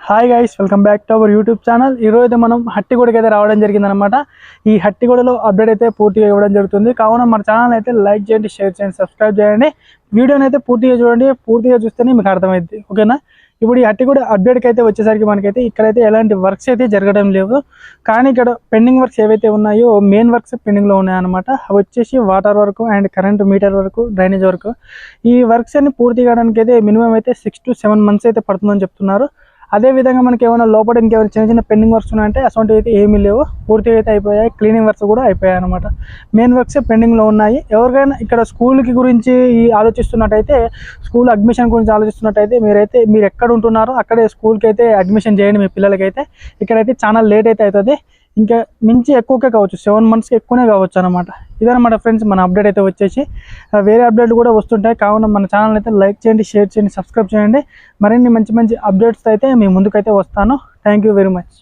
Hi guys, welcome back to our YouTube channel. ఈరోజు మనం హట్టిగూడకి అయితే రావడం జరిగిందనమాట. ఈ హట్టిగూడలో అప్డేట్ అయితే పూర్తిగా ఇవ్వడం జరుగుతుంది. కావున మన ఛానల్ అయితే లైక్ చేయండి, షేర్ చేయండి, సబ్స్క్రైబ్ చేయండి. వీడియోని అయితే పూర్తిగా చూడండి, పూర్తిగా చూస్తేనే మీకు అర్థమైంది. ఓకేనా? ఇప్పుడు ఈ హట్టిగూడ అప్డేట్కి అయితే వచ్చేసరికి మనకైతే ఇక్కడైతే ఎలాంటి వర్క్స్ అయితే జరగడం లేవు. కానీ ఇక్కడ పెండింగ్ వర్క్స్ ఏవైతే ఉన్నాయో మెయిన్ వర్క్స్ పెండింగ్లో ఉన్నాయన్నమాట. అవి వచ్చేసి water work and current meter వరకు, డ్రైనేజ్ వర్క్. ఈ వర్క్స్ అన్ని పూర్తి కావడానికి అయితే మినిమం అయితే 6 to 7 months అయితే పడుతుందని చెప్తున్నారు. అదే విధంగా మనకి ఏమైనా లోపల ఇంకేమైనా చిన్న చిన్న పెండింగ్ వర్క్స్ ఉన్నాయంటే అసలు అయితే ఏమీ లేవు, పూర్తిగా అయితే అయిపోయాయి. క్లీనింగ్ వర్క్స్ కూడా అయిపోయాయి అనమాట. మెయిన్ వర్క్స్ పెండింగ్లో ఉన్నాయి. ఎవరికైనా ఇక్కడ స్కూల్కి గురించి ఆలోచిస్తున్నట్టయితే, స్కూల్ అడ్మిషన్ గురించి ఆలోచిస్తున్నట్టయితే మీరు ఎక్కడ ఉంటున్నారో అక్కడే స్కూల్కి అయితే అడ్మిషన్ చేయండి మీ పిల్లలకైతే. ఇక్కడైతే చాలా లేట్ అయితే అవుతుంది, ఇంకా మించి ఎక్కువకే కావచ్చు, 7 monthsకి ఎక్కువనే కావచ్చు అనమాట. ఇదనమాట ఫ్రెండ్స్ మన అప్డేట్ అయితే వచ్చేసి. వేరే అప్డేట్లు కూడా వస్తుంటాయి. కావున మన ఛానల్ అయితే లైక్ చేయండి, షేర్ చేయండి, సబ్స్క్రైబ్ చేయండి. మరిన్ని మంచి మంచి అప్డేట్స్ అయితే మీ ముందుకైతే వస్తాను. Thank you very much.